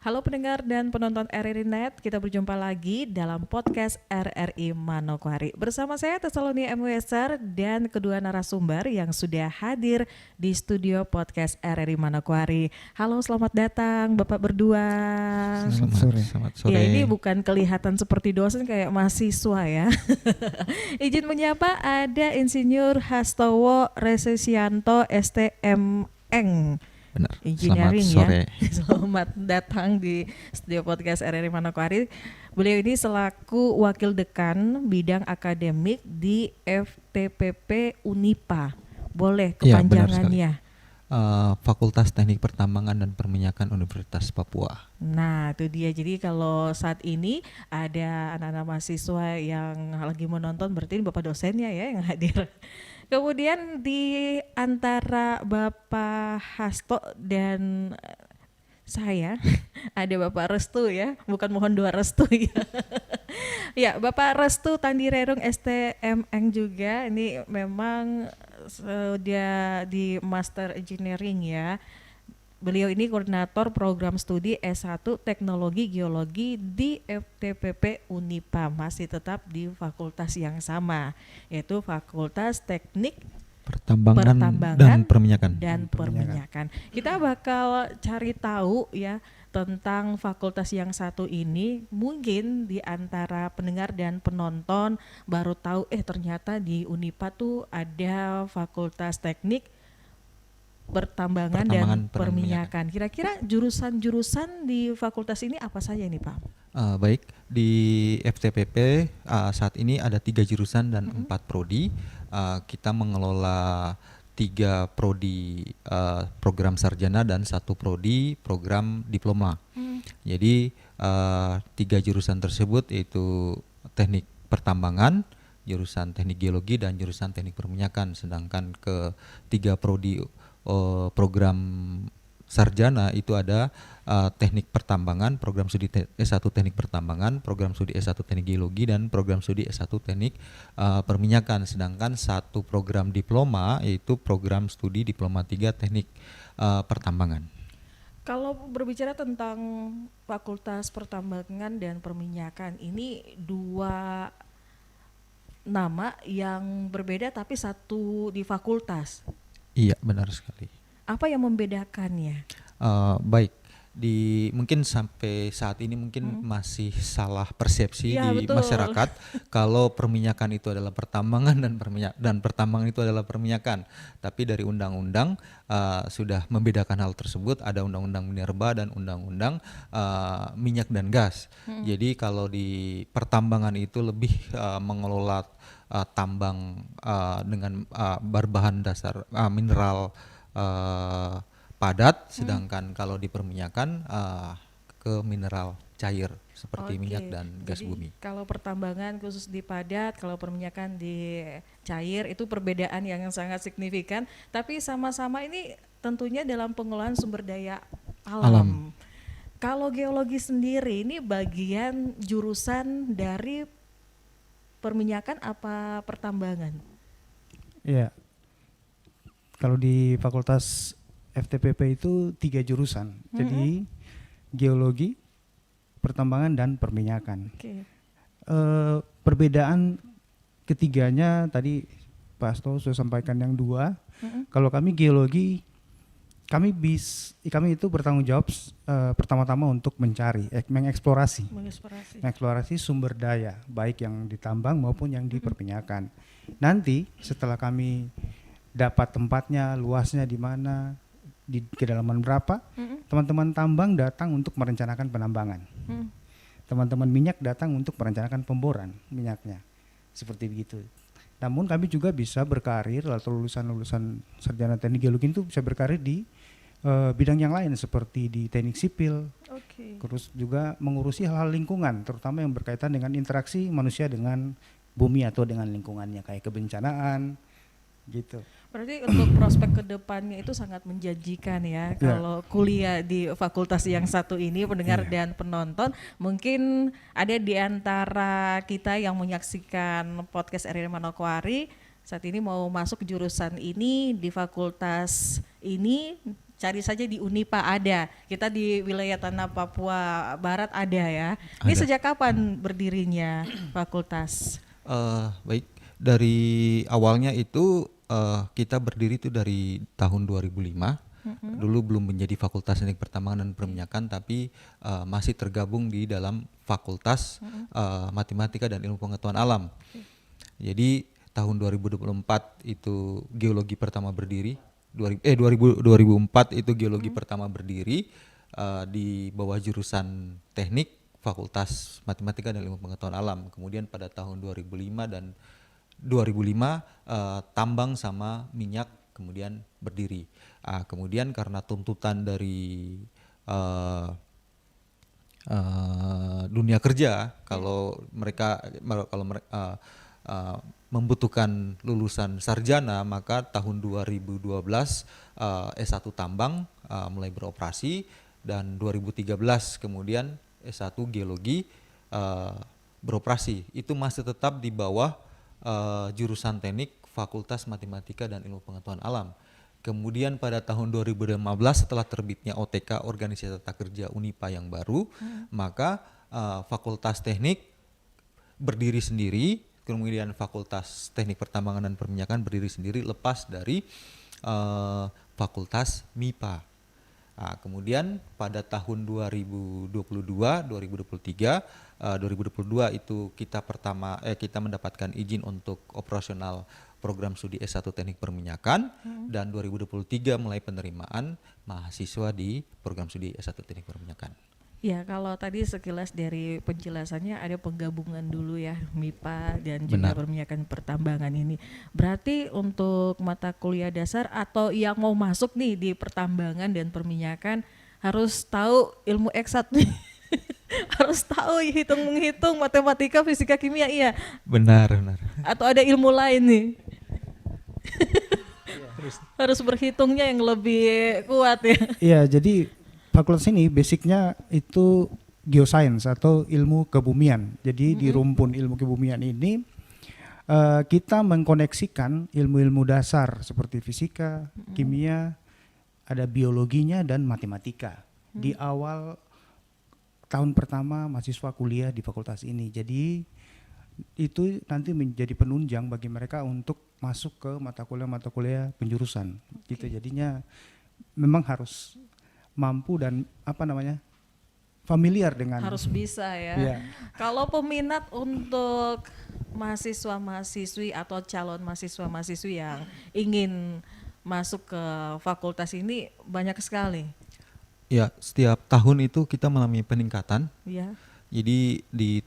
Halo pendengar dan penonton RRI Net, kita berjumpa lagi dalam podcast RRI Manokwari. Bersama saya Tesaloni M. Weser dan kedua narasumber yang sudah hadir di studio podcast RRI Manokwari. Halo, selamat datang Bapak berdua. Selamat sore. Ya, ini bukan kelihatan seperti dosen, kayak mahasiswa ya. Izin menyapa ada Insinyur Hastowo Resesianto STMN. Benar. Engineering Selamat sore. ya. Selamat datang di studio podcast RRI Manokwari. Beliau ini selaku Wakil Dekan Bidang Akademik di FTPP Unipa. Boleh kepanjangannya? Fakultas Teknik Pertambangan dan Perminyakan Universitas Papua. Nah itu dia, jadi kalau saat ini ada anak-anak mahasiswa yang lagi menonton, berarti ini Bapak dosennya ya yang hadir. Kemudian di antara Bapak Hasto dan saya ada Bapak Restu ya, bukan mohon doa restu ya. Ya, Bapak Restu Tandirerung STMN juga, ini memang dia di Master Engineering ya. Beliau ini koordinator program studi S1 Teknologi Geologi di FTPP Unipa, masih tetap di fakultas yang sama, yaitu Fakultas Teknik Pertambangan dan Perminyakan. Kita bakal cari tahu ya tentang fakultas yang satu ini. Mungkin di antara pendengar dan penonton baru tahu ternyata di Unipa tuh ada Fakultas Teknik Pertambangan dan Perminyakan. Kira-kira jurusan-jurusan di fakultas ini apa saja ini Pak? Baik, di FTPP saat ini ada 3 jurusan dan 4 prodi. Kita mengelola 3 prodi program sarjana dan 1 prodi program diploma. Jadi 3 jurusan tersebut yaitu teknik pertambangan, jurusan teknik geologi dan jurusan teknik perminyakan. Sedangkan ke 3 prodi program sarjana itu ada teknik pertambangan, program studi S1 teknik pertambangan, program studi S1 teknik geologi dan program studi S1 teknik perminyakan. Sedangkan 1 program diploma yaitu program studi diploma 3 teknik pertambangan. Kalau berbicara tentang Fakultas Pertambangan dan Perminyakan, ini 2 nama yang berbeda tapi satu di fakultas. Iya, benar sekali. Apa yang membedakannya? Baik, mungkin sampai saat ini mungkin masih salah persepsi ya, di betul. Masyarakat kalau perminyakan itu adalah pertambangan dan pertambangan itu adalah perminyakan. Tapi dari undang-undang sudah membedakan hal tersebut. Ada undang-undang minerba dan undang-undang minyak dan gas. Jadi kalau di pertambangan itu lebih mengelola tambang dengan berbahan dasar mineral padat, sedangkan kalau di perminyakan ke mineral cair seperti minyak dan gas bumi. Kalau pertambangan khusus di padat, kalau perminyakan di cair, itu perbedaan yang sangat signifikan. Tapi sama-sama ini tentunya dalam pengelolaan sumber daya alam. Kalau geologi sendiri ini bagian jurusan dari perminyakan apa pertambangan? Iya. Kalau di Fakultas FTPP itu 3 jurusan. Jadi geologi, pertambangan dan perminyakan. Perbedaan ketiganya tadi Pak Asto sudah sampaikan yang 2. Kalau kami geologi, kami itu bertanggung jawab pertama-tama untuk mengeksplorasi sumber daya, baik yang ditambang maupun yang di perminyakan. Nanti setelah kami dapat tempatnya, luasnya di mana, di kedalaman berapa, teman-teman tambang datang untuk merencanakan penambangan. Teman-teman minyak datang untuk merencanakan pemboran minyaknya. Seperti begitu. Namun kami juga bisa berkarir atau lulusan sarjana teknik geologi itu bisa berkarir di bidang yang lain seperti di teknik sipil. Terus juga mengurusi hal-hal lingkungan, terutama yang berkaitan dengan interaksi manusia dengan bumi atau dengan lingkungannya, kayak kebencanaan gitu. Berarti untuk prospek kedepannya itu sangat menjanjikan ya. Kalau kuliah di fakultas yang satu ini, pendengar dan penonton, mungkin ada di antara kita yang menyaksikan podcast RRI Manokwari saat ini mau masuk jurusan ini di fakultas ini, cari saja di Unipa ada. Kita di wilayah tanah Papua Barat ada ya. Ini Ada. sejak kapan berdirinya fakultas? Baik, dari awalnya itu kita berdiri itu dari tahun 2005. Dulu belum menjadi Fakultas Teknik Pertambangan dan Perminyakan, tapi masih tergabung di dalam Fakultas Matematika dan Ilmu Pengetahuan Alam. Jadi tahun 2024 itu geologi pertama berdiri. 2004 itu geologi pertama berdiri di bawah jurusan teknik Fakultas Matematika dan Ilmu Pengetahuan Alam. Kemudian pada tahun 2005 dan 2005 tambang sama minyak kemudian berdiri. Kemudian karena tuntutan dari dunia kerja, kalau mereka membutuhkan lulusan sarjana, maka tahun 2012 S1 tambang mulai beroperasi, dan 2013 kemudian S1 geologi beroperasi. Itu masih tetap di bawah jurusan teknik Fakultas Matematika dan Ilmu Pengetahuan Alam. Kemudian pada tahun 2015 setelah terbitnya OTK Organisasi Tata Kerja Unipa yang baru, maka Fakultas Teknik berdiri sendiri, kemudian Fakultas Teknik Pertambangan dan Perminyakan berdiri sendiri lepas dari Fakultas MIPA. Kemudian pada tahun 2022, 2023, 2022 itu kita mendapatkan izin untuk operasional program studi S1 Teknik Perminyakan, dan 2023 mulai penerimaan mahasiswa di program studi S1 Teknik Perminyakan. Ya, kalau tadi sekilas dari penjelasannya ada penggabungan dulu ya MIPA dan juga perminyakan pertambangan ini. Berarti untuk mata kuliah dasar atau yang mau masuk nih di pertambangan dan perminyakan harus tahu ilmu eksat nih. Harus tahu menghitung matematika, fisika, kimia, iya. Benar. Atau ada ilmu lain nih. Harus berhitungnya yang lebih kuat ya. Iya, jadi fakultas ini basicnya itu geoscience atau ilmu kebumian. Jadi di rumpun ilmu kebumian ini kita mengkoneksikan ilmu-ilmu dasar seperti fisika, kimia, ada biologinya dan matematika di awal tahun pertama mahasiswa kuliah di fakultas ini. Jadi itu nanti menjadi penunjang bagi mereka untuk masuk ke mata kuliah penjurusan. Gitu. Jadinya memang harus mampu dan familiar dengan, harus bisa ya. Yeah. Kalau peminat untuk mahasiswa-mahasiswi atau calon mahasiswa-mahasiswi yang ingin masuk ke fakultas ini banyak sekali. Ya, setiap tahun itu kita mengalami peningkatan. Ya. Jadi di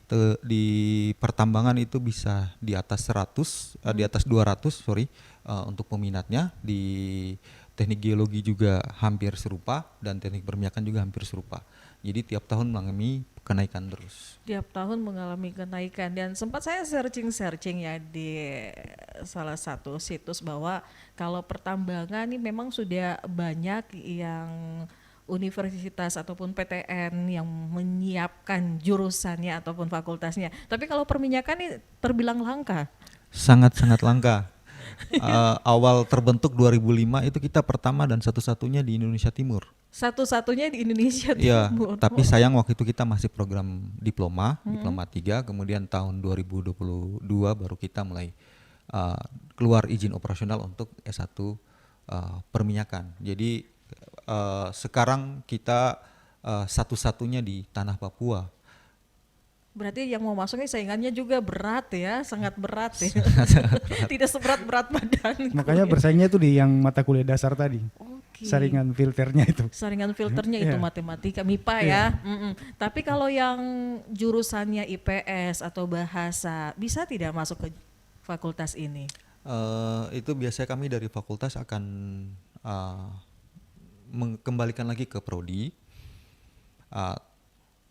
pertambangan itu bisa di atas 100, di atas 200 untuk peminatnya. Di teknik geologi juga hampir serupa, dan teknik perminyakan juga hampir serupa. Jadi tiap tahun mengalami kenaikan terus. Tiap tahun mengalami kenaikan, dan sempat saya searching ya di salah satu situs bahwa kalau pertambangan ini memang sudah banyak yang universitas ataupun PTN yang menyiapkan jurusannya ataupun fakultasnya. Tapi kalau perminyakan ini terbilang langka. Sangat-sangat langka. Awal terbentuk 2005 itu kita pertama dan satu-satunya di Indonesia Timur. Satu-satunya di Indonesia Iya, Timur. tapi sayang waktu itu kita masih program diploma 3, kemudian tahun 2022 baru kita mulai keluar izin operasional untuk S1 perminyakan. Jadi sekarang kita satu-satunya di tanah Papua. Berarti yang mau masuknya saingannya juga berat ya, sangat berat ya. Tidak seberat-berat badan. makanya bersaingnya tuh di yang mata kuliah dasar tadi. Oke. Saringan filternya itu. Saringan filternya itu Iya. matematika, MIPA ya. Tapi kalau yang jurusannya IPS atau bahasa, bisa tidak masuk ke fakultas ini? Itu biasanya kami dari fakultas akan mengembalikan lagi ke prodi.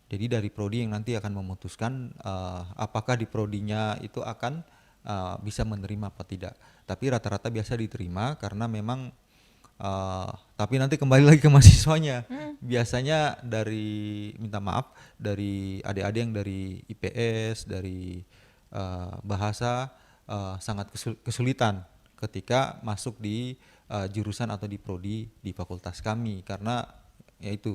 Jadi dari prodi yang nanti akan memutuskan apakah di prodinya itu akan bisa menerima apa tidak. Tapi rata-rata biasa diterima karena memang tapi nanti kembali lagi ke mahasiswanya. Biasanya minta maaf dari adik-adik yang dari IPS, dari bahasa sangat kesulitan ketika masuk di jurusan atau di prodi di fakultas kami, karena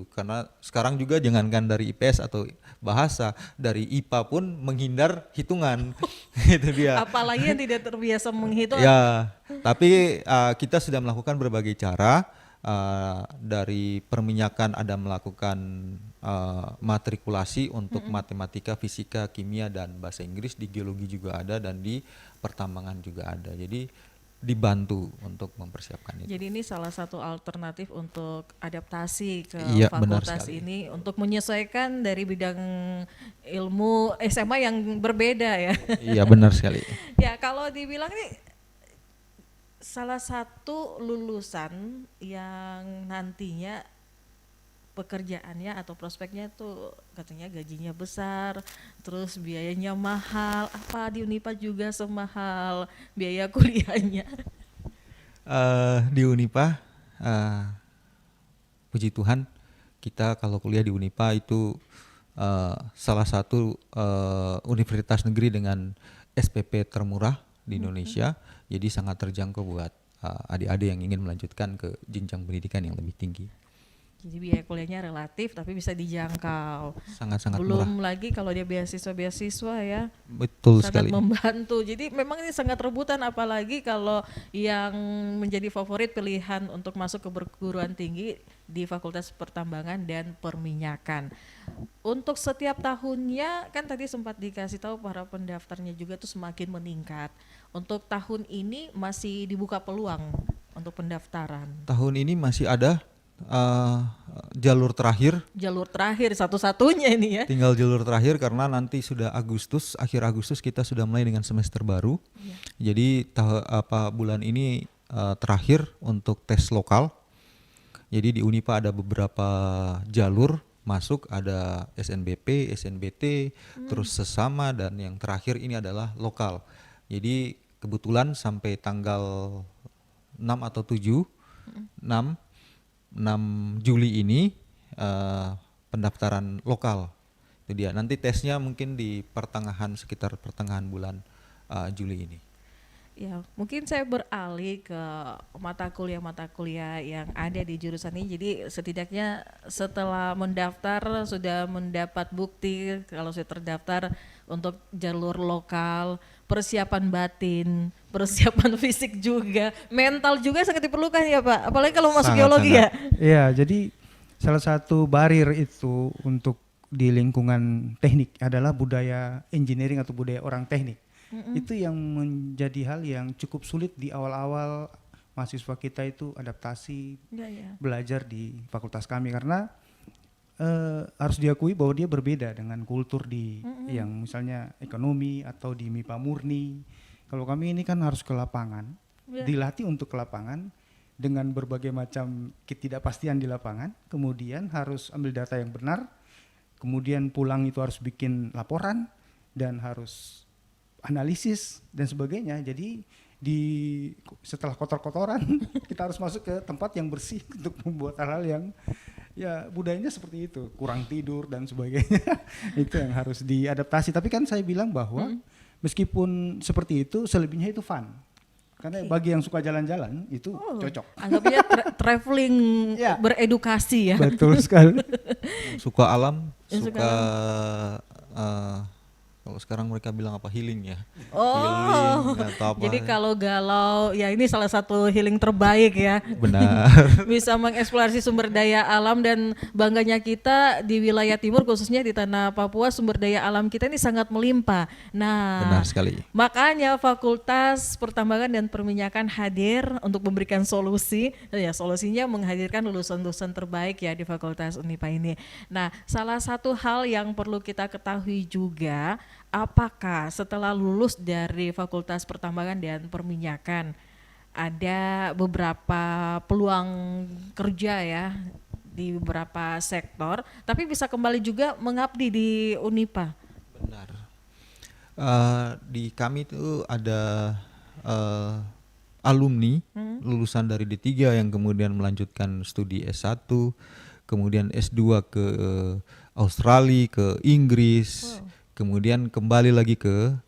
karena sekarang juga jangankan dari IPS atau bahasa, dari IPA pun menghindar hitungan. Itu dia. Apalagi yang tidak terbiasa menghitung. Ya, tapi kita sudah melakukan berbagai cara. Dari perminyakan ada melakukan matrikulasi untuk matematika, fisika, kimia, dan bahasa Inggris. Di geologi juga ada, dan di pertambangan juga ada. Jadi dibantu untuk mempersiapkan itu. Jadi ini salah satu alternatif untuk adaptasi ke Iya, benar fakultas sekali. ini untuk menyesuaikan dari bidang ilmu SMA yang berbeda ya. Iya, benar sekali. Ya kalau dibilang ini salah satu lulusan yang nantinya pekerjaannya atau prospeknya tuh katanya gajinya besar, terus biayanya mahal. Apa di Unipa juga semahal biaya kuliahnya? Di Unipa, puji Tuhan, kita kalau kuliah di Unipa itu salah satu universitas negeri dengan SPP termurah di Indonesia. Jadi sangat terjangkau buat adik-adik yang ingin melanjutkan ke jenjang pendidikan yang lebih tinggi. Jadi biaya kuliahnya relatif tapi bisa dijangkau. Sangat-sangat Belum murah. lagi kalau dia beasiswa ya, Betul sangat sekali. membantu. Jadi memang ini sangat rebutan, apalagi kalau yang menjadi favorit pilihan untuk masuk ke perguruan tinggi di Fakultas Pertambangan dan Perminyakan. Untuk setiap tahunnya kan tadi sempat dikasih tahu para pendaftarnya juga tuh semakin meningkat. Untuk tahun ini masih dibuka peluang untuk pendaftaran. Tahun ini masih ada jalur terakhir. Jalur terakhir satu-satunya ini ya. Tinggal jalur terakhir karena nanti sudah Agustus, akhir Agustus kita sudah mulai dengan semester baru. Jadi bulan ini terakhir untuk tes lokal. Jadi di Unipa ada beberapa jalur masuk, ada SNBP, SNBT, terus sesama, dan yang terakhir ini adalah lokal. Jadi kebetulan sampai tanggal 6 atau 7, 6 Juli ini pendaftaran lokal. Itu dia. Nanti tesnya mungkin di sekitar pertengahan bulan Juli ini. Ya, mungkin saya beralih ke mata kuliah yang ada di jurusan ini. Jadi setidaknya setelah mendaftar sudah mendapat bukti kalau saya terdaftar untuk jalur lokal, persiapan batin, persiapan fisik juga, mental juga sangat diperlukan ya Pak. Apalagi kalau masuk geologi ya. Iya, jadi salah satu barir itu untuk di lingkungan teknik adalah budaya engineering atau budaya orang teknik. Itu yang menjadi hal yang cukup sulit di awal-awal mahasiswa kita itu adaptasi belajar di fakultas kami, karena harus diakui bahwa dia berbeda dengan kultur di yang misalnya ekonomi atau di MIPA murni. Kalau kami ini kan harus ke lapangan, dilatih untuk ke lapangan dengan berbagai macam ketidakpastian di lapangan, kemudian harus ambil data yang benar, kemudian pulang itu harus bikin laporan dan harus analisis dan sebagainya. Jadi setelah kotor-kotoran kita harus masuk ke tempat yang bersih untuk membuat hal-hal yang ya budayanya seperti itu, kurang tidur dan sebagainya. Itu yang harus diadaptasi. Tapi kan saya bilang bahwa meskipun seperti itu, selebihnya itu fun. Karena bagi yang suka jalan-jalan itu cocok. Anggapnya traveling beredukasi ya. Betul sekali. Suka alam, Yang suka kalau sekarang mereka bilang apa, healing ya. Oh, Healing atau apa. jadi kalau galau ya ini salah satu healing terbaik ya. Benar. Bisa mengeksplorasi sumber daya alam, dan bangganya kita di wilayah timur khususnya di tanah Papua, sumber daya alam kita ini sangat melimpah. Nah, Benar sekali. makanya Fakultas Pertambangan dan Perminyakan hadir untuk memberikan solusi. Ya, solusinya menghadirkan lulusan-lulusan terbaik ya di Fakultas Unipa ini. Nah, salah satu hal yang perlu kita ketahui juga, apakah setelah lulus dari Fakultas Pertambangan dan Perminyakan ada beberapa peluang kerja ya di beberapa sektor, tapi bisa kembali juga mengabdi di Unipa? Benar. Di kami itu ada alumni lulusan dari D3 yang kemudian melanjutkan studi S1, kemudian S2 ke Australia, ke Inggris, kemudian kembali lagi ke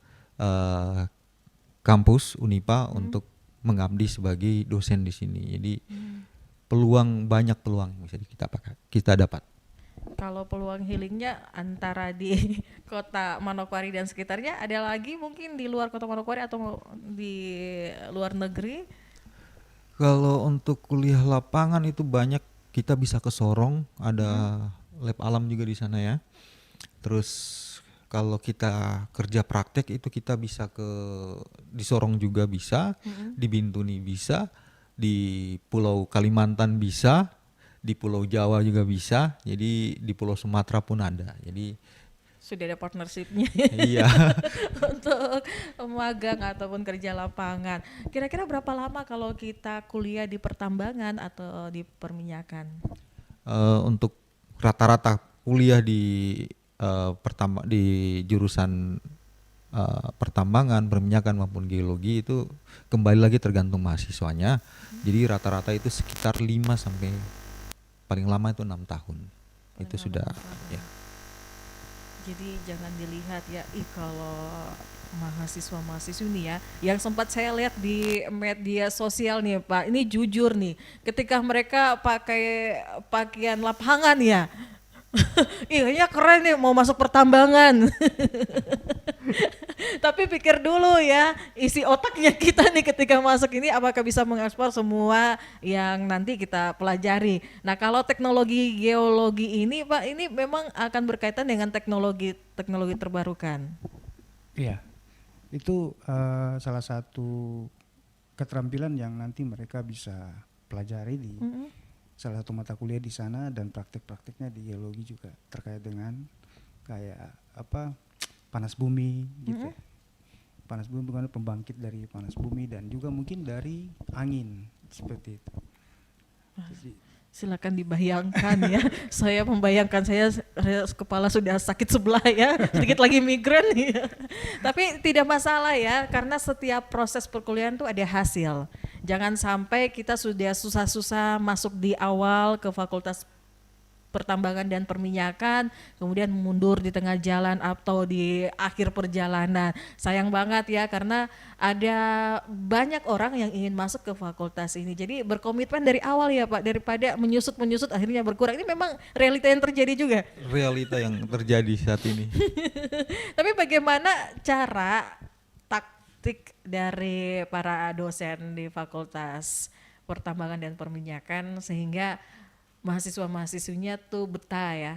kampus Unipa untuk mengabdi sebagai dosen di sini. Jadi banyak peluang yang bisa kita dapat. Kalau peluang healingnya antara di kota Manokwari dan sekitarnya, ada lagi mungkin di luar kota Manokwari atau di luar negeri? Kalau untuk kuliah lapangan itu banyak, kita bisa ke Sorong, ada lab alam juga di sana ya. Terus kalau kita kerja praktek itu kita bisa di Sorong juga bisa, di Bintuni bisa, di Pulau Kalimantan bisa, di Pulau Jawa juga bisa, jadi di Pulau Sumatera pun ada. Jadi Sudah ada partnershipnya iya. untuk magang ataupun kerja lapangan. Kira-kira berapa lama kalau kita kuliah di pertambangan atau di perminyakan? Untuk rata-rata kuliah di jurusan pertambangan, perminyakan maupun geologi itu kembali lagi tergantung mahasiswanya. Jadi rata-rata itu sekitar 5 sampai paling lama itu 6 tahun. Paling Itu lama sudah 6 tahun. ya. Jadi jangan dilihat ya, kalau mahasiswa-mahasiswi nih ya, yang sempat saya lihat di media sosial nih Pak, ini jujur nih, ketika mereka pakai pakaian lapangan ya, iya keren nih mau masuk pertambangan. Tapi pikir dulu ya, isi otaknya kita nih ketika masuk ini apakah bisa mengekspor semua yang nanti kita pelajari. Nah kalau teknologi geologi ini Pak, ini memang akan berkaitan dengan teknologi terbarukan. Iya, itu salah satu keterampilan yang nanti mereka bisa pelajari di salah satu mata kuliah di sana, dan praktek-prakteknya di geologi juga terkait dengan kayak panas bumi gitu ya. Panas bumi bukan pembangkit dari panas bumi, dan juga mungkin dari angin seperti itu. Jadi, Silakan dibayangkan ya. Saya membayangkan, saya kepala sudah sakit sebelah ya, sedikit lagi migrain ya. Tapi tidak masalah ya, karena setiap proses perkuliahan itu ada hasil. Jangan sampai kita sudah susah-susah masuk di awal ke fakultas pertambangan dan perminyakan, kemudian mundur di tengah jalan atau di akhir perjalanan. Sayang banget ya, karena ada banyak orang yang ingin masuk ke fakultas ini. Jadi berkomitmen dari awal ya Pak, daripada menyusut akhirnya berkurang. Ini memang realita yang terjadi juga. Realita yang terjadi saat ini. Tapi bagaimana cara taktik dari para dosen di fakultas pertambangan dan perminyakan sehingga mahasiswa-mahasiswinya tuh betah ya?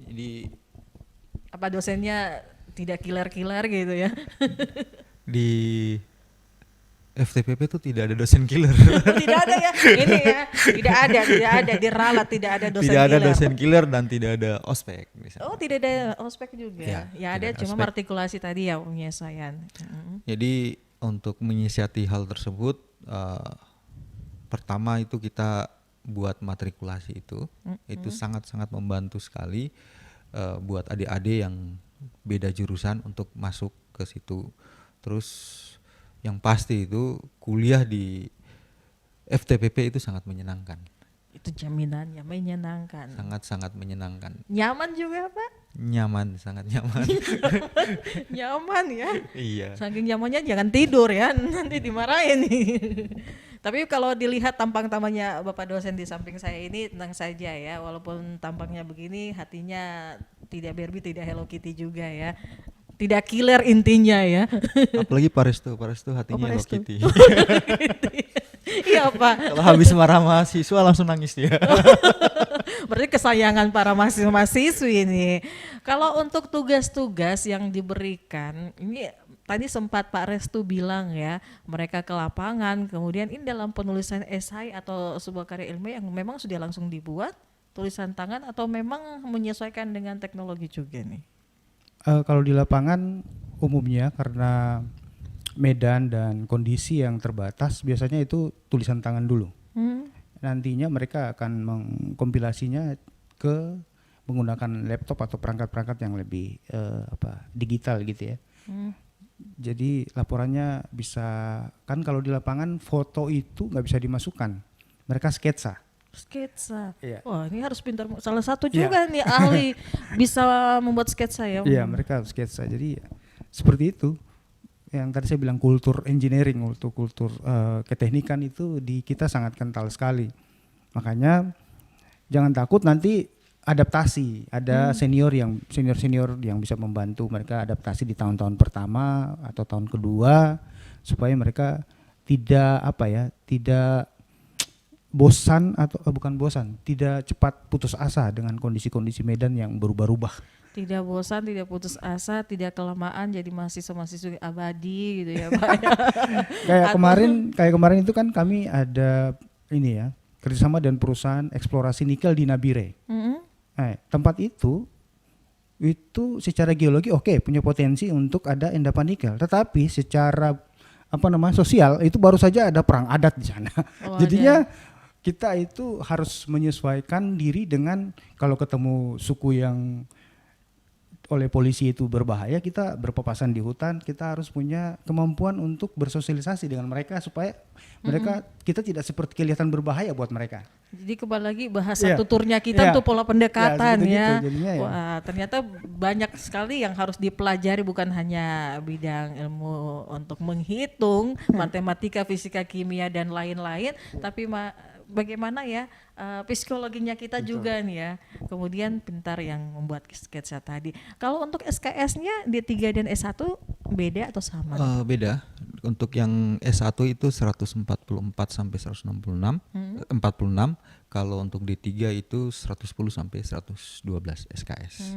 Jadi Apa dosennya tidak killer-killer gitu ya? di FTPP tuh tidak ada dosen killer. Tidak ada ya, ini ya, tidak ada diralat, tidak ada dosen Tidak ada killer. dosen killer dan tidak ada ospek misalnya. Oh tidak ada ospek juga, Ya, ada tidak ada cuma ospek. artikulasi tadi ya penyesuaian. Jadi untuk menyiasati hal tersebut, pertama itu kita buat matrikulasi itu sangat-sangat membantu sekali buat adik-adik yang beda jurusan untuk masuk ke situ. Terus yang pasti itu kuliah di FTPP itu sangat menyenangkan. Itu jaminannya menyenangkan. Sangat-sangat menyenangkan. Nyaman juga Pak? Nyaman, sangat nyaman. Nyaman ya. Iya. Saking nyamannya jangan tidur ya, nanti dimarahin nih. Tapi kalau dilihat tampang-tampangnya Bapak dosen di samping saya ini tenang saja ya, walaupun tampangnya begini hatinya tidak Barbie, tidak Hello Kitty juga ya. Tidak killer intinya ya. Apalagi Pak Restu hatinya Hello Restu. Kitty. Iya Pak. Kalau habis marah mahasiswa langsung nangis dia. Berarti kesayangan para mahasiswa-mahasiswi ini. Kalau untuk tugas-tugas yang diberikan, ini tadi sempat Pak Restu bilang ya, mereka ke lapangan, kemudian ini dalam penulisan esai atau sebuah karya ilmiah yang memang sudah langsung dibuat, tulisan tangan atau memang menyesuaikan dengan teknologi juga nih? kalau di lapangan umumnya karena medan dan kondisi yang terbatas, biasanya itu tulisan tangan dulu. Nantinya mereka akan mengkompilasinya ke menggunakan laptop atau perangkat-perangkat yang lebih digital gitu ya. Jadi laporannya bisa, kan kalau di lapangan foto itu nggak bisa dimasukkan, mereka sketsa. Sketsa. Iya. Wah ini harus pintar. Salah satu juga nih ahli bisa membuat sketsa ya. Iya, mereka sketsa. Jadi seperti itu. yang tadi saya bilang kultur engineering, kultur keteknikan itu di kita sangat kental sekali. Makanya jangan takut nanti adaptasi. Ada senior yang bisa membantu mereka adaptasi di tahun-tahun pertama atau tahun kedua supaya mereka tidak bosan atau bukan bosan, tidak cepat putus asa dengan kondisi-kondisi medan yang berubah-ubah. Tidak bosan, tidak putus asa, tidak kelamaan jadi mahasiswa-mahasiswa abadi gitu ya Pak. Kayak kemarin itu kan kami ada ini ya, kerjasama dengan perusahaan eksplorasi nikel di Nabire. Tempat itu secara geologi oke, punya potensi untuk ada endapan nikel, tetapi secara sosial itu baru saja ada perang adat di sana. Jadinya kita itu harus menyesuaikan diri dengan kalau ketemu suku yang oleh polisi itu berbahaya, kita berpapasan di hutan, kita harus punya kemampuan untuk bersosialisasi dengan mereka supaya kita tidak seperti kelihatan berbahaya buat mereka. Jadi kembali lagi bahasa tuturnya kita untuk pola pendekatan ya. Wah, ternyata banyak sekali yang harus dipelajari, bukan hanya bidang ilmu untuk menghitung, matematika, fisika, kimia dan lain-lain, tapi bagaimana ya psikologinya kita juga nih ya. Kemudian pintar yang membuat sketsa tadi. Kalau untuk SKS-nya D3 dan S1 beda atau sama? Beda. Untuk yang S1 itu 144 sampai 146, 46. Kalau untuk D3 itu 110 sampai 112 SKS.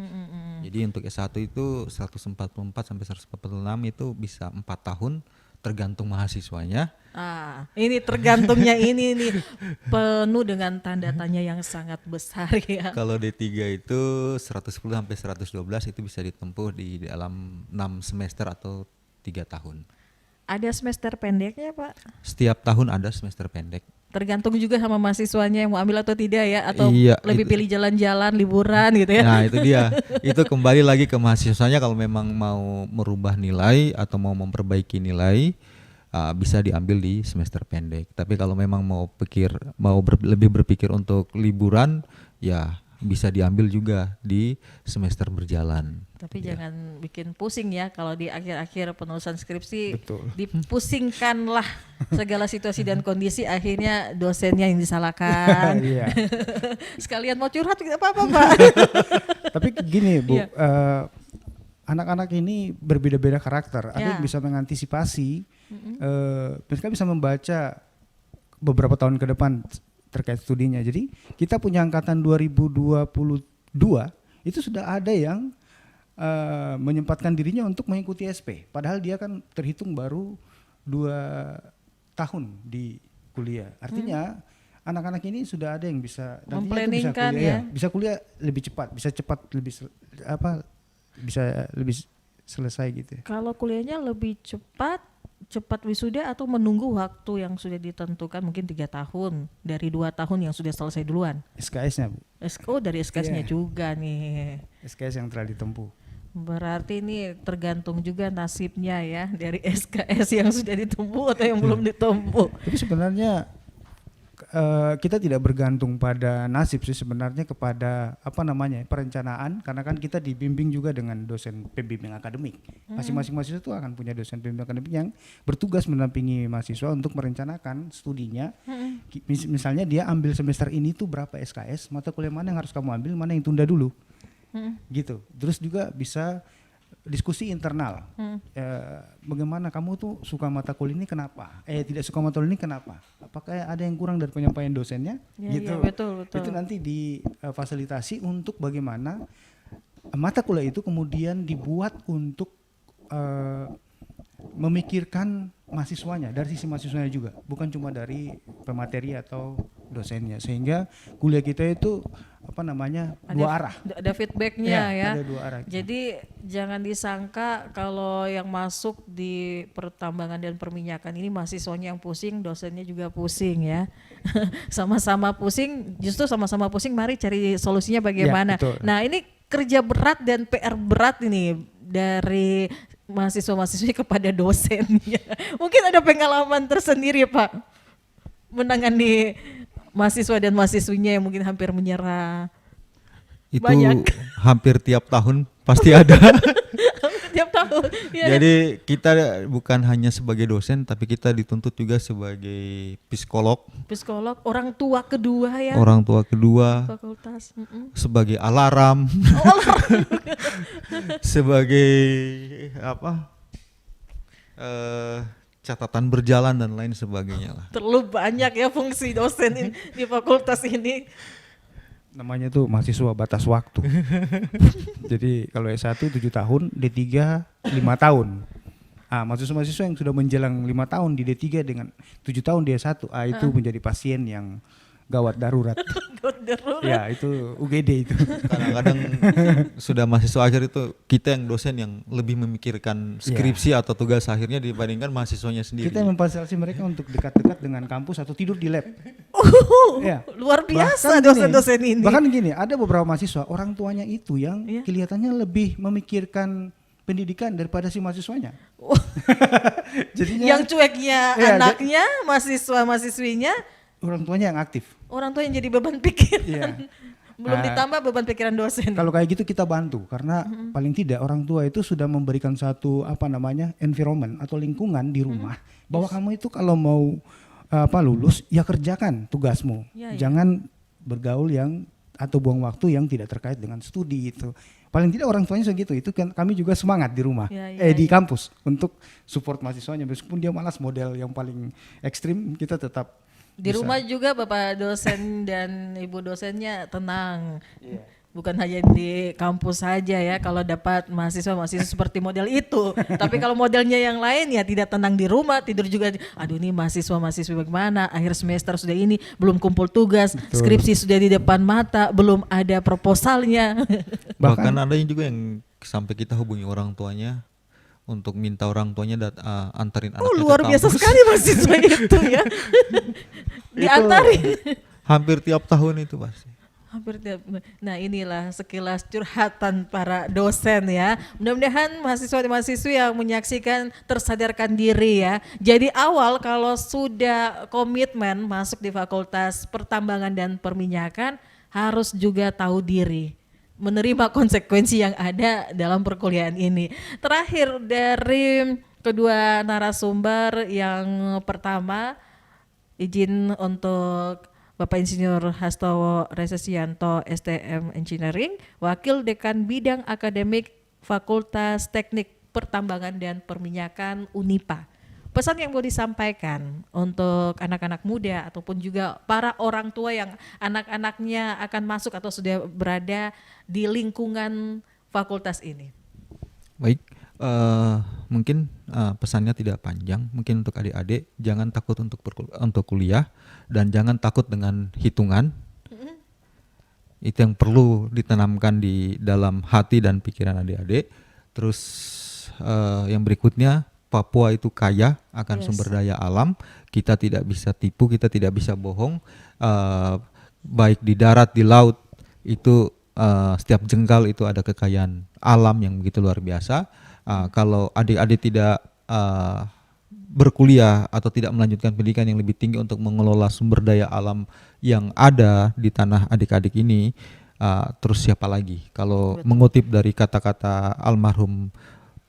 Jadi untuk S1 itu 144 sampai 146 itu bisa 4 tahun. Tergantung mahasiswanya. Ini tergantungnya ini nih penuh dengan tanda tanya yang sangat besar ya. Kalau D3 itu 110 sampai 112 itu bisa ditempuh di dalam 6 semester atau 3 tahun. Ada semester pendeknya Pak? Setiap tahun ada semester pendek. Tergantung juga sama mahasiswanya yang mau ambil atau tidak ya, atau lebih pilih jalan-jalan, liburan gitu ya. Nah itu dia, itu kembali lagi ke mahasiswanya. Kalau memang mau merubah nilai atau mau memperbaiki nilai, bisa diambil di semester pendek. Tapi kalau memang lebih berpikir untuk liburan, ya bisa diambil juga di semester berjalan. Tapi jangan bikin pusing ya kalau di akhir-akhir penulisan skripsi. Betul. Dipusingkanlah segala situasi dan kondisi, akhirnya dosennya yang disalahkan. Sekalian mau curhat tidak apa-apa Pak. Tapi gini Bu, anak-anak ini berbeda-beda karakter. Ada yang bisa mengantisipasi, mereka bisa membaca beberapa tahun ke depan terkait studinya. Jadi kita punya angkatan 2022 itu sudah ada yang menyempatkan dirinya untuk mengikuti SP. Padahal dia kan terhitung baru 2 tahun di kuliah. Artinya anak-anak ini sudah ada yang bisa memplanningkan ya. Bisa kuliah lebih cepat, bisa lebih selesai gitu ya. Kalau kuliahnya lebih cepat wisuda atau menunggu waktu yang sudah ditentukan mungkin 3 tahun dari 2 tahun yang sudah selesai duluan? SKS-nya Bu. Dari SKS-nya juga nih. SKS yang telah ditempuh. Berarti ini tergantung juga nasibnya ya dari SKS yang sudah ditempuh atau yang belum ditempuh. Tapi sebenarnya kita tidak bergantung pada nasib sih, sebenarnya kepada perencanaan, karena kan kita dibimbing juga dengan dosen pembimbing akademik. Masing-masing mahasiswa itu akan punya dosen pembimbing akademik yang bertugas mendampingi mahasiswa untuk merencanakan studinya. Misalnya dia ambil semester ini tuh berapa SKS, mata kuliah mana yang harus kamu ambil, mana yang tunda dulu. Gitu. Terus juga bisa diskusi internal. Bagaimana kamu tuh suka mata kuliah ini kenapa? Tidak suka mata kuliah ini kenapa? Apakah ada yang kurang dari penyampaian dosennya? Gitu. Ya, betul. Itu nanti difasilitasi untuk bagaimana mata kuliah itu kemudian dibuat untuk memikirkan mahasiswanya, dari sisi mahasiswanya juga, bukan cuma dari pemateri atau dosennya, sehingga kuliah kita itu dua arah. Ada feedbacknya ya. Ada 2 arah. Jadi jangan disangka kalau yang masuk di pertambangan dan perminyakan ini mahasiswanya yang pusing, dosennya juga pusing ya. Sama-sama pusing, justru sama-sama pusing, mari cari solusinya bagaimana. Ya, nah ini kerja berat dan PR berat ini dari mahasiswa-mahasiswa kepada dosennya. Mungkin ada pengalaman tersendiri Pak menangani mahasiswa dan mahasiswinya yang mungkin hampir menyerah. Itu banyak. Hampir tiap tahun pasti ada. Tiap tahun. Ya. Jadi kita bukan hanya sebagai dosen, tapi kita dituntut juga sebagai psikolog, Psikolog, orang tua kedua ya. orang tua kedua, Fakultas. sebagai alarm, sebagai apa? Catatan berjalan dan lain sebagainya lah. Terlalu banyak ya fungsi dosen di fakultas ini. Namanya tuh mahasiswa batas waktu. Jadi kalau S1 7 tahun, D3 5 tahun. Mahasiswa-mahasiswa yang sudah menjelang 5 tahun di D3 dengan 7 tahun di S1, itu menjadi pasien yang gawat darurat. Ya, itu UGD itu. Kadang-kadang sudah mahasiswa akhir itu kita yang dosen yang lebih memikirkan skripsi atau tugas akhirnya dibandingkan mahasiswanya sendiri. Kita memfasilitasi mereka untuk dekat-dekat dengan kampus atau tidur di lab. Ya. Luar biasa Bahkan dosen-dosen ini. Bahkan gini, ada beberapa mahasiswa orang tuanya itu yang Iya. kelihatannya lebih memikirkan pendidikan daripada si mahasiswanya. Jadinya Yang cueknya Iya, anaknya, mahasiswa-mahasiswinya, orang tuanya yang aktif. orang tua yang jadi beban pikiran. Iya. Belum ditambah beban pikiran dosen. Kalau kayak gitu kita bantu karena paling tidak orang tua itu sudah memberikan satu environment atau lingkungan di rumah bahwa kamu itu kalau mau lulus ya kerjakan tugasmu. Ya, ya. Jangan bergaul yang atau buang waktu yang tidak terkait dengan studi itu. Paling tidak orang tuanya segitu. Itu kan kami juga semangat di rumah, di kampus untuk support mahasiswanya meskipun dia malas model yang paling ekstrim kita tetap Di rumah juga Bapak dosen dan Ibu dosennya tenang. Bukan hanya di kampus saja ya kalau dapat mahasiswa-mahasiswa seperti model itu. Tapi kalau modelnya yang lain ya tidak tenang di rumah, tidur juga. Aduh ini mahasiswa-mahasiswa bagaimana, akhir semester sudah ini, belum kumpul tugas, skripsi sudah di depan mata, belum ada proposalnya. Bahkan ada juga yang sampai kita hubungi orang tuanya untuk minta orang tuanya antarin anaknya Luar ke biasa kampus. sekali mahasiswa itu ya. Diantarin. Hampir tiap tahun itu pasti. Nah inilah sekilas curhatan para dosen ya. Mudah-mudahan mahasiswa-mahasiswi yang menyaksikan tersadarkan diri ya. Jadi awal kalau sudah komitmen masuk di Fakultas Pertambangan dan Perminyakan harus juga tahu diri, menerima konsekuensi yang ada dalam perkuliahan ini. Terakhir dari kedua narasumber, yang pertama izin untuk Bapak Insinyur Hastowo Resesianto STM Engineering, Wakil Dekan Bidang Akademik Fakultas Teknik Pertambangan dan Perminyakan Unipa. Pesan yang mau disampaikan untuk anak-anak muda ataupun juga para orang tua yang anak-anaknya akan masuk atau sudah berada di lingkungan fakultas ini. Baik, mungkin pesannya tidak panjang. Mungkin untuk adik-adik jangan takut untuk kuliah dan jangan takut dengan hitungan. Itu yang perlu ditanamkan di dalam hati dan pikiran adik-adik. Terus yang berikutnya, Papua itu kaya akan sumber daya alam. Kita tidak bisa tipu, kita tidak bisa bohong. Baik di darat, di laut, itu setiap jengkal itu ada kekayaan alam yang begitu luar biasa. Kalau adik-adik tidak berkuliah atau tidak melanjutkan pendidikan yang lebih tinggi untuk mengelola sumber daya alam yang ada di tanah adik-adik ini, terus siapa lagi? Kalau mengutip dari kata-kata almarhum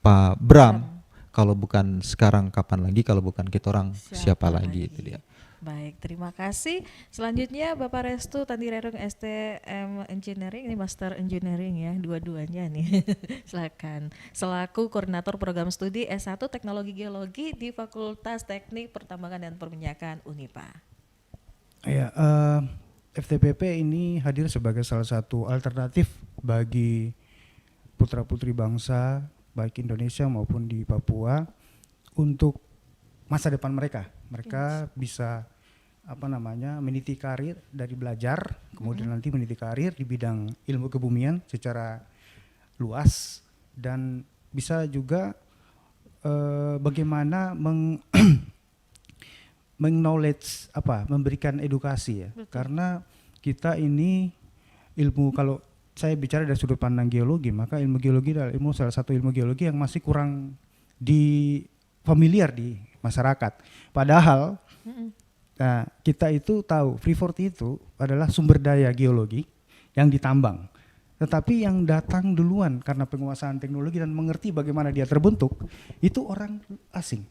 Pak Bram, kalau bukan sekarang kapan lagi, kalau bukan kita orang siapa lagi, itu dia. Baik, terima kasih. Selanjutnya Bapak Restu Tandirerung STM Engineering, ini Master Engineering ya, dua-duanya nih. Silakan. Selaku Koordinator Program Studi S1 Teknologi Geologi di Fakultas Teknik Pertambangan dan Perminyakan Unipa. Ya, FTPP ini hadir sebagai salah satu alternatif bagi putra-putri bangsa baik Indonesia maupun di Papua untuk masa depan mereka. Mereka bisa meniti karir dari belajar, kemudian nanti meniti karir di bidang ilmu kebumian secara luas, dan bisa juga bagaimana meng-knowledge memberikan edukasi ya. Betul. Karena kita ini ilmu, kalau saya bicara dari sudut pandang geologi, maka ilmu geologi adalah salah satu ilmu geologi yang masih kurang familiar di masyarakat. Padahal kita itu tahu Freeport itu adalah sumber daya geologi yang ditambang. Tetapi yang datang duluan karena penguasaan teknologi dan mengerti bagaimana dia terbentuk, itu orang asing.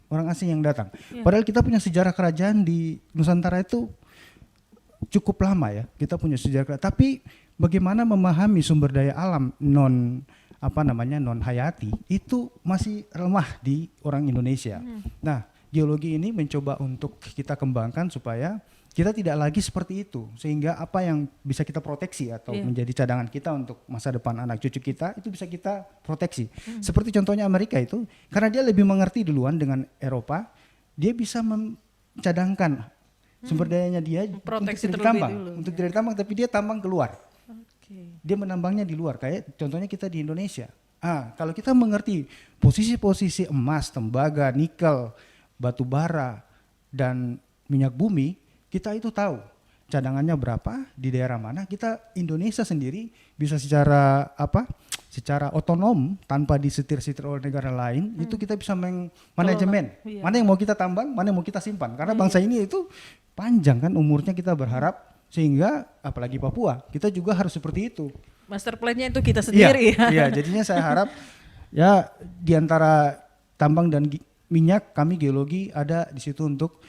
Orang asing yang datang. Padahal kita punya sejarah kerajaan di Nusantara itu cukup lama ya. Kita punya sejarah, tapi bagaimana memahami sumber daya alam non hayati itu masih lemah di orang Indonesia. Nah, geologi ini mencoba untuk kita kembangkan supaya kita tidak lagi seperti itu, sehingga apa yang bisa kita proteksi atau menjadi cadangan kita untuk masa depan anak cucu kita itu bisa kita proteksi. Seperti contohnya Amerika itu, karena dia lebih mengerti duluan dengan Eropa, dia bisa mencadangkan sumber dayanya dia proteksi untuk terlebih ditambang, dulu. untuk tidak ditambang, tapi dia tambang keluar. Dia menambangnya di luar, kayak contohnya kita di Indonesia. Kalau kita mengerti posisi-posisi emas, tembaga, nikel, batu bara, dan minyak bumi, kita itu tahu cadangannya berapa di daerah mana. Kita Indonesia sendiri bisa secara otonom tanpa disetir-setir oleh negara lain, itu kita bisa manajemen mana yang mau kita tambang, mana yang mau kita simpan. Karena bangsa ini itu panjang kan umurnya, kita berharap sehingga apalagi Papua kita juga harus seperti itu. Master plan-nya itu kita sendiri ya. Iya, jadinya saya harap ya di antara tambang dan minyak, kami geologi ada di situ untuk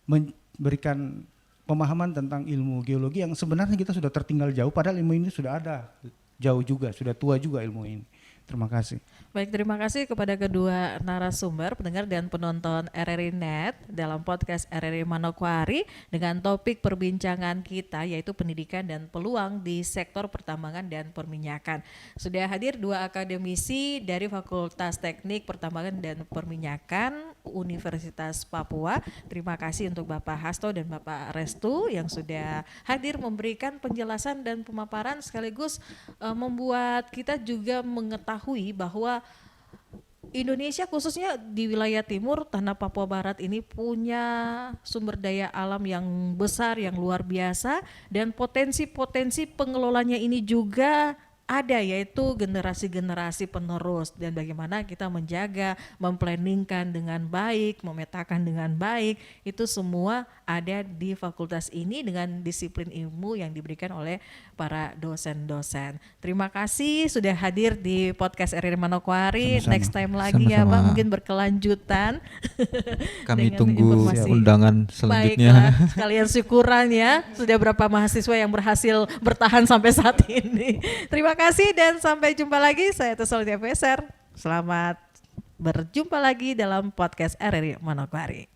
memberikan pemahaman tentang ilmu geologi yang sebenarnya kita sudah tertinggal jauh, padahal ilmu ini sudah ada jauh juga, sudah tua juga ilmu ini. Terima kasih. Baik, terima kasih kepada kedua narasumber, pendengar dan penonton RRI Net dalam podcast RRI Manokwari dengan topik perbincangan kita yaitu pendidikan dan peluang di sektor pertambangan dan perminyakan. Sudah hadir dua akademisi dari Fakultas Teknik Pertambangan dan Perminyakan Universitas Papua. Terima kasih untuk Bapak Hasto dan Bapak Restu yang sudah hadir memberikan penjelasan dan pemaparan sekaligus membuat kita juga mengetahui bahwa Indonesia khususnya di wilayah timur tanah Papua Barat ini punya sumber daya alam yang besar, yang luar biasa, dan potensi-potensi pengelolanya ini juga ada, yaitu generasi-generasi penerus, dan bagaimana kita menjaga, memplanningkan dengan baik, memetakan dengan baik, itu semua ada di fakultas ini dengan disiplin ilmu yang diberikan oleh para dosen-dosen. Terima kasih sudah hadir di podcast RRI Manokwari. Sama-sama. Next time lagi ya Bang, mungkin berkelanjutan. Kami dengan tunggu informasi. undangan selanjutnya. Baiklah, sekalian syukuran ya, sudah berapa mahasiswa yang berhasil bertahan sampai saat ini. Terima kasih dan sampai jumpa lagi. Saya Tesalnya Feser. Selamat berjumpa lagi dalam podcast RRI Manokwari.